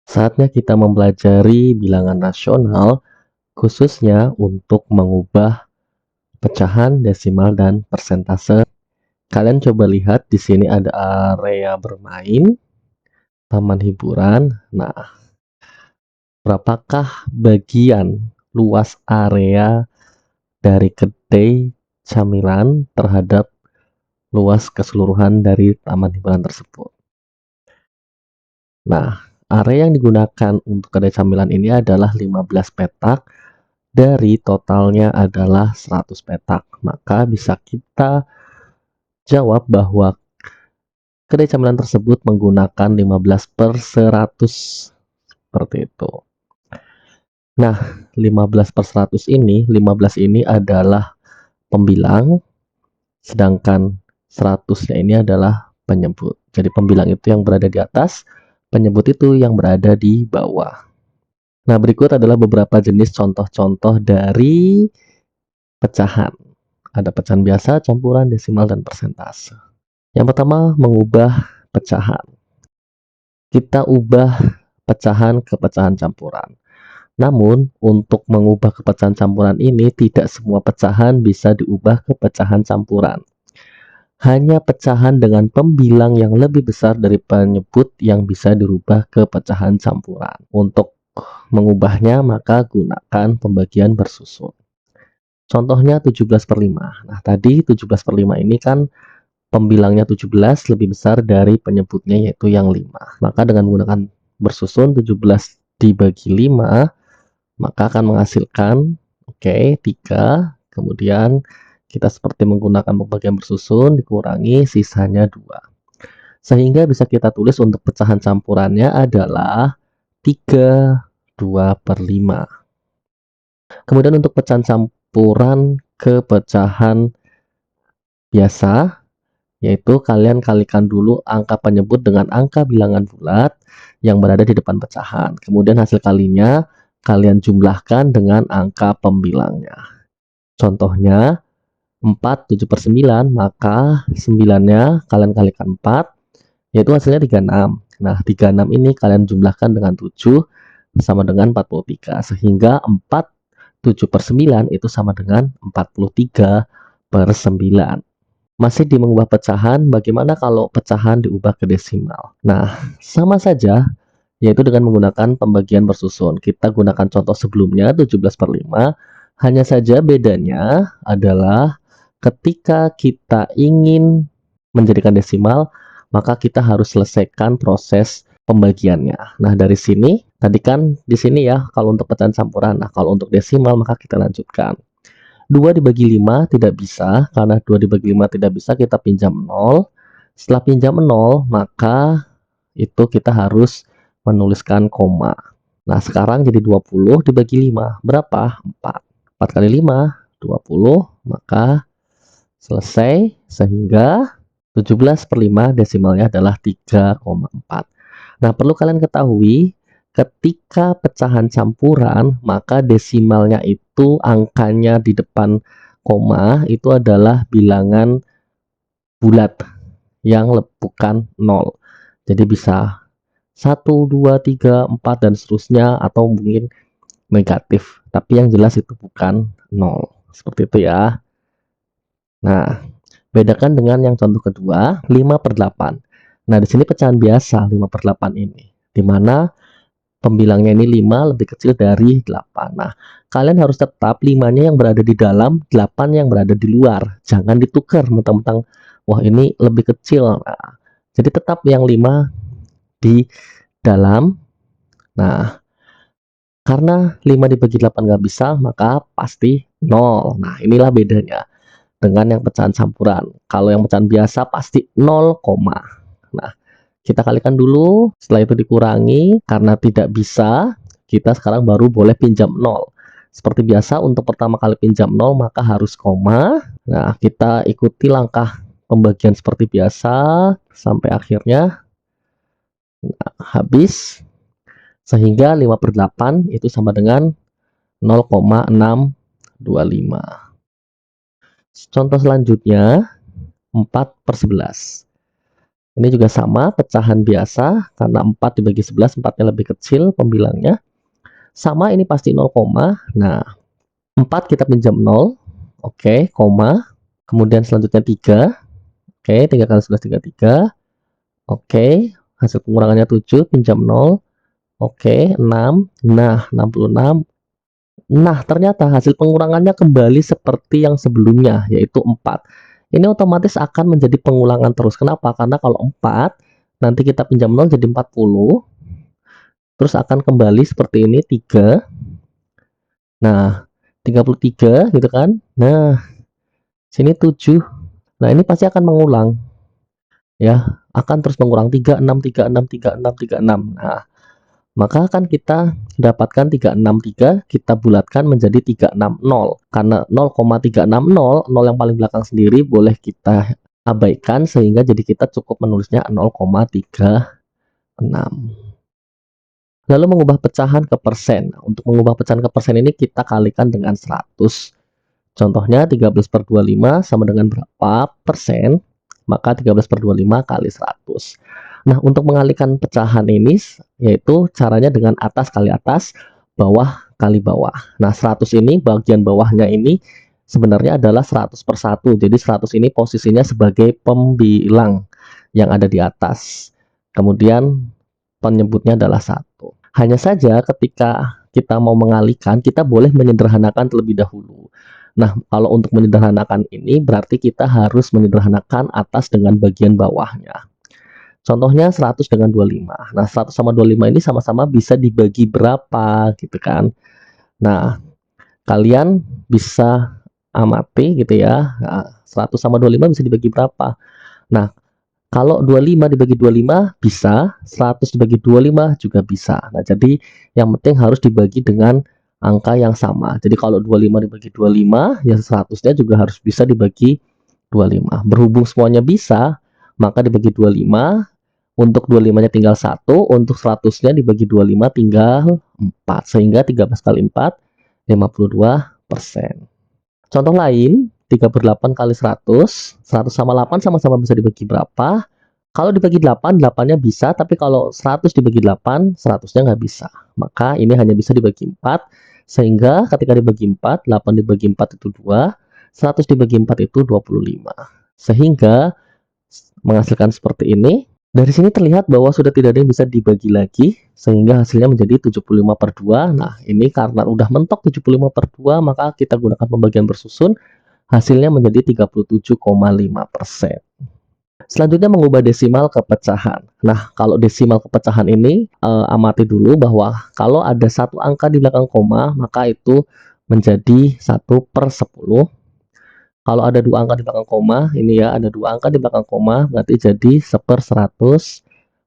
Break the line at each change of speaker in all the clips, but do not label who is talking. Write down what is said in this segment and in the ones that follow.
Saatnya kita mempelajari bilangan rasional, khususnya untuk mengubah pecahan, desimal, dan persentase. Kalian coba lihat di sini ada area bermain, taman hiburan. Nah, berapakah bagian luas area dari kedai camilan terhadap luas keseluruhan dari taman hiburan tersebut? Nah, area yang digunakan untuk kedai camilan ini adalah 15 petak dari totalnya adalah 100 petak. Maka bisa kita jawab bahwa kedai camilan tersebut menggunakan 15/100 seperti itu. Nah, 15/100 ini, 15 ini adalah pembilang, sedangkan 100-nya ini adalah penyebut. Jadi pembilang itu yang berada di atas, penyebut itu yang berada di bawah. Nah, berikut adalah beberapa jenis contoh-contoh dari pecahan. Ada pecahan biasa, campuran, desimal, dan persentase. Yang pertama, mengubah pecahan. Kita ubah pecahan ke pecahan campuran. Namun, untuk mengubah ke pecahan campuran ini, tidak semua pecahan bisa diubah ke pecahan campuran. Hanya pecahan dengan pembilang yang lebih besar dari penyebut yang bisa dirubah ke pecahan campuran. Untuk mengubahnya, maka gunakan pembagian bersusun. Contohnya 17/5. Nah, tadi 17/5 ini kan pembilangnya 17 lebih besar dari penyebutnya yaitu yang 5. Maka dengan menggunakan bersusun 17 dibagi 5, maka akan menghasilkan 3. Kemudian kita seperti menggunakan pembagian bersusun dikurangi sisanya 2. Sehingga bisa kita tulis untuk pecahan campurannya adalah 32/5. Kemudian untuk pecahan campuran ke pecahan biasa, yaitu kalian kalikan dulu angka penyebut dengan angka bilangan bulat yang berada di depan pecahan. Kemudian hasil kalinya kalian jumlahkan dengan angka pembilangnya. Contohnya 4 7/9, maka 9-nya kalian kalikan 4, yaitu hasilnya 36. Nah, 36 ini kalian jumlahkan dengan 7 sama dengan 43, sehingga 4 7/9 itu sama dengan 43/9. Masih di mengubah pecahan, bagaimana kalau pecahan diubah ke desimal? Nah, sama saja, yaitu dengan menggunakan pembagian bersusun. Kita gunakan contoh sebelumnya, 17/5, hanya saja bedanya adalah ketika kita ingin menjadikan desimal, maka kita harus selesaikan proses pembagiannya. Nah, dari sini, tadi kan di sini ya, kalau untuk pecahan campuran. Nah, kalau untuk desimal, maka kita lanjutkan. 2 dibagi 5 tidak bisa, karena 2 dibagi 5 tidak bisa, kita pinjam 0. Setelah pinjam 0, maka itu kita harus menuliskan koma. Nah, sekarang jadi 20 dibagi 5. Berapa? 4. 4 kali 5, 20. Maka selesai, sehingga 17/5 desimalnya adalah 3,4. Nah, perlu kalian ketahui, ketika pecahan campuran, maka desimalnya itu angkanya di depan koma itu adalah bilangan bulat yang bukan 0. Jadi bisa 1, 2, 3, 4, dan seterusnya, atau mungkin negatif. Tapi yang jelas itu bukan 0. Seperti itu ya. Nah, bedakan dengan yang contoh kedua, 5/8. Nah, di sini pecahan biasa 5/8 ini, di mana pembilangnya ini 5 lebih kecil dari 8. Nah, kalian harus tetap 5-nya yang berada di dalam, 8 yang berada di luar. Jangan ditukar mentang-mentang, wah ini lebih kecil. Nah, jadi tetap yang 5 di dalam. Nah, karena 5 dibagi 8 nggak bisa, maka pasti 0. Nah, inilah bedanya dengan yang pecahan campuran. Kalau yang pecahan biasa pasti 0, nah, kita kalikan dulu, setelah itu dikurangi, karena tidak bisa, kita sekarang baru boleh pinjam 0. Seperti biasa, untuk pertama kali pinjam 0, maka harus koma. Nah, kita ikuti langkah pembagian seperti biasa, sampai akhirnya habis, sehingga 5/8 itu sama dengan 0,625. Contoh selanjutnya, 4/11. Ini juga sama, pecahan biasa, karena 4 dibagi 11, 4-nya lebih kecil pembilangnya. Sama, ini pasti 0, nah 4 kita pinjam 0, oke, koma. Kemudian selanjutnya 3, oke, 3 kali 11, 33, oke. Hasil pengurangannya 7, pinjam 0, oke, 6, nah 66. Nah, ternyata hasil pengurangannya kembali seperti yang sebelumnya, yaitu 4. Ini otomatis akan menjadi pengulangan terus. Kenapa? Karena kalau 4, nanti kita pinjam 0 jadi 40, terus akan kembali seperti ini, 3. Nah, 33 gitu kan. Nah, sini 7. Nah, ini pasti akan mengulang. Ya, akan terus mengulang 36, 36, 36, 36. Nah, maka akan kita dapatkan 363, kita bulatkan menjadi 360. Karena 0,360, 0 yang paling belakang sendiri boleh kita abaikan, sehingga jadi kita cukup menulisnya 0,36. Lalu mengubah pecahan ke persen. Untuk mengubah pecahan ke persen ini kita kalikan dengan 100. Contohnya 13/25 sama dengan berapa persen? Maka 13/25 kali 100. Nah, untuk mengalihkan pecahan ini yaitu caranya dengan atas kali atas, bawah kali bawah. Nah, 100 ini bagian bawahnya ini sebenarnya adalah 100/1. Jadi 100 ini posisinya sebagai pembilang yang ada di atas. Kemudian penyebutnya adalah 1. Hanya saja ketika kita mau mengalihkan, kita boleh menyederhanakan terlebih dahulu. Nah, kalau untuk menyederhanakan ini berarti kita harus menyederhanakan atas dengan bagian bawahnya. Contohnya 100 dengan 25. Nah, 100 sama 25 ini sama-sama bisa dibagi berapa gitu kan. Nah, kalian bisa amati gitu ya. Nah, 100 sama 25 bisa dibagi berapa? Nah, kalau 25 dibagi 25 bisa, 100 dibagi 25 juga bisa. Nah, jadi yang penting harus dibagi dengan angka yang sama. Jadi kalau 25 dibagi 25, ya 100-nya juga harus bisa dibagi 25. Berhubung semuanya bisa, maka dibagi 25, untuk 25-nya tinggal 1, untuk 100-nya dibagi 25 tinggal 4. Sehingga 13 kali 4, 52%. Contoh lain, 3/8 kali 100, 100 sama 8 sama-sama bisa dibagi berapa? Kalau dibagi 8, 8-nya bisa, tapi kalau 100 dibagi 8, 100-nya nggak bisa. Maka ini hanya bisa dibagi 4, sehingga ketika dibagi 4, 8 dibagi 4 itu 2, 100 dibagi 4 itu 25. Sehingga menghasilkan seperti ini. Dari sini terlihat bahwa sudah tidak ada yang bisa dibagi lagi, sehingga hasilnya menjadi 75/2. Nah, ini karena udah mentok 75/2, maka kita gunakan pembagian bersusun, hasilnya menjadi 37,5%. Selanjutnya mengubah desimal ke pecahan. Nah, kalau desimal ke pecahan ini amati dulu bahwa kalau ada satu angka di belakang koma, maka itu menjadi 1/10. Kalau ada dua angka di belakang koma, ini ya ada dua angka di belakang koma, berarti jadi 1/100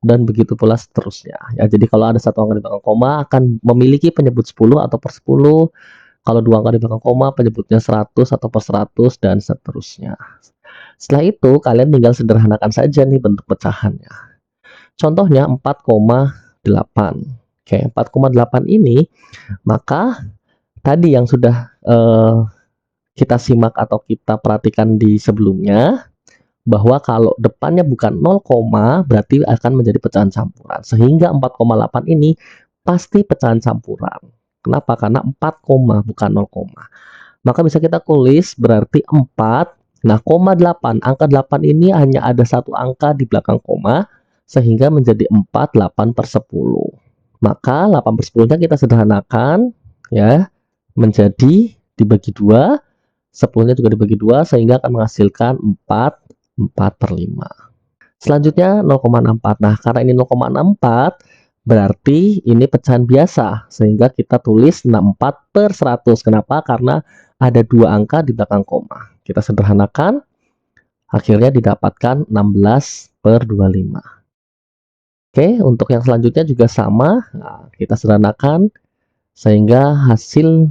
dan begitu pula seterusnya. Ya, jadi kalau ada satu angka di belakang koma akan memiliki penyebut 10 atau per 10. Kalau dua angka di belakang koma penyebutnya 100 atau per 100 dan seterusnya. Setelah itu kalian tinggal sederhanakan saja nih bentuk pecahannya. Contohnya 4,8. Oke, 4,8 ini maka tadi yang sudah kita simak atau kita perhatikan di sebelumnya, bahwa kalau depannya bukan 0, berarti akan menjadi pecahan campuran. Sehingga 4,8 ini pasti pecahan campuran. Kenapa? Karena 4, bukan 0, maka bisa kita tulis berarti 4. Nah, 8, angka 8 ini hanya ada satu angka di belakang koma, sehingga menjadi 4, 8/10. Maka 8/10-nya kita sederhanakan ya, menjadi dibagi 2, 10-nya juga dibagi 2, sehingga akan menghasilkan 4/5. Selanjutnya 0,64. Nah, karena ini 0,64, berarti ini pecahan biasa, sehingga kita tulis 64/100. Kenapa? Karena ada dua angka di belakang koma. Kita sederhanakan, akhirnya didapatkan 16/25. Oke, untuk yang selanjutnya juga sama. Nah, kita sederhanakan, sehingga hasil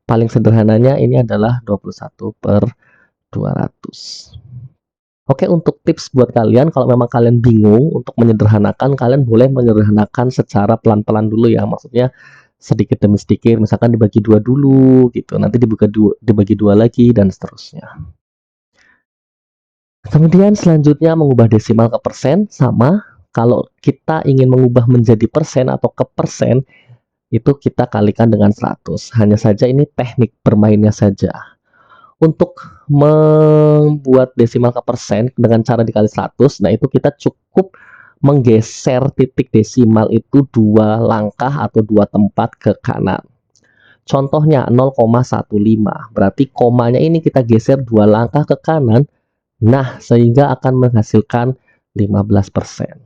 paling sederhananya ini adalah 21/200. Oke, untuk tips buat kalian, kalau memang kalian bingung untuk menyederhanakan, kalian boleh menyederhanakan secara pelan-pelan dulu ya. Maksudnya sedikit demi sedikit, misalkan dibagi dua dulu gitu, nanti dibagi dua lagi dan seterusnya. Kemudian selanjutnya mengubah desimal ke persen, sama kalau kita ingin mengubah menjadi persen atau ke persen, itu kita kalikan dengan 100. Hanya saja ini teknik bermainnya saja. Untuk membuat desimal ke persen dengan cara dikali 100, nah itu kita cukup menggeser titik desimal itu 2 langkah atau 2 tempat ke kanan. Contohnya 0,15, berarti komanya ini kita geser 2 langkah ke kanan, nah sehingga akan menghasilkan 15%.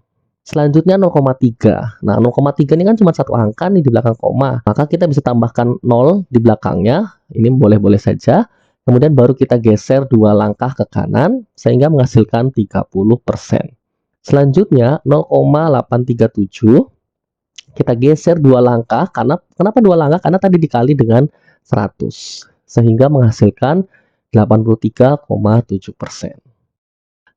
Selanjutnya 0,3. Nah, 0,3 ini kan cuma satu angka nih di belakang koma. Maka kita bisa tambahkan 0 di belakangnya. Ini boleh-boleh saja. Kemudian baru kita geser 2 langkah ke kanan sehingga menghasilkan 30%. Selanjutnya 0,837 kita geser 2 langkah, karena kenapa 2 langkah? Karena tadi dikali dengan 100 sehingga menghasilkan 83,7%.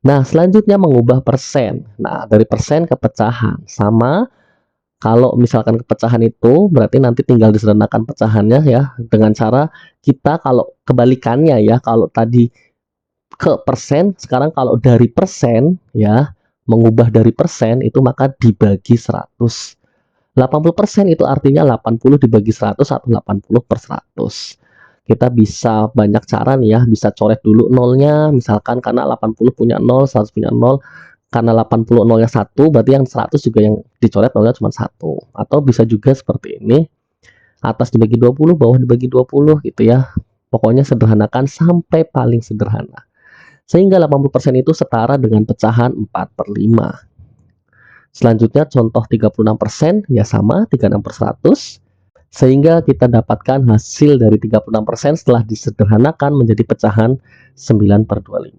Nah, selanjutnya mengubah persen. Nah, dari persen ke pecahan. Sama, kalau misalkan ke pecahan itu berarti nanti tinggal disederhanakan pecahannya ya, dengan cara kita kalau kebalikannya ya, kalau tadi ke persen, sekarang kalau dari persen ya, mengubah dari persen itu maka dibagi 100. 80% itu artinya 80 dibagi 100 atau 80 per 100. Kita bisa banyak cara nih ya, bisa coret dulu nolnya, misalkan karena 80 punya 0, 100 punya 0, karena 80 nolnya 1, berarti yang 100 juga yang dicoret nolnya cuma 1. Atau bisa juga seperti ini, atas dibagi 20, bawah dibagi 20 gitu ya. Pokoknya sederhanakan sampai paling sederhana. Sehingga 80% itu setara dengan pecahan 4/5. Selanjutnya contoh 36%, ya sama 36 per 100, sehingga kita dapatkan hasil dari 36% setelah disederhanakan menjadi pecahan 9/25.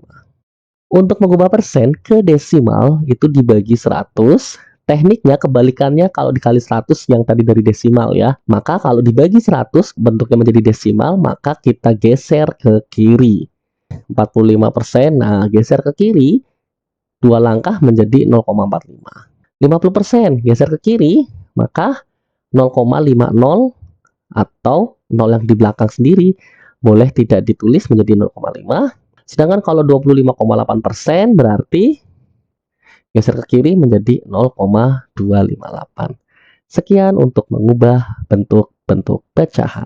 Untuk mengubah persen ke desimal itu dibagi 100. Tekniknya kebalikannya kalau dikali 100 yang tadi dari desimal ya. Maka kalau dibagi 100 bentuknya menjadi desimal, maka kita geser ke kiri. 45%, nah geser ke kiri 2 langkah menjadi 0,45. 50% geser ke kiri, maka 0,50 atau 0 yang di belakang sendiri boleh tidak ditulis menjadi 0,5. Sedangkan kalau 25,8% berarti geser ke kiri menjadi 0,258. Sekian untuk mengubah bentuk-bentuk pecahan.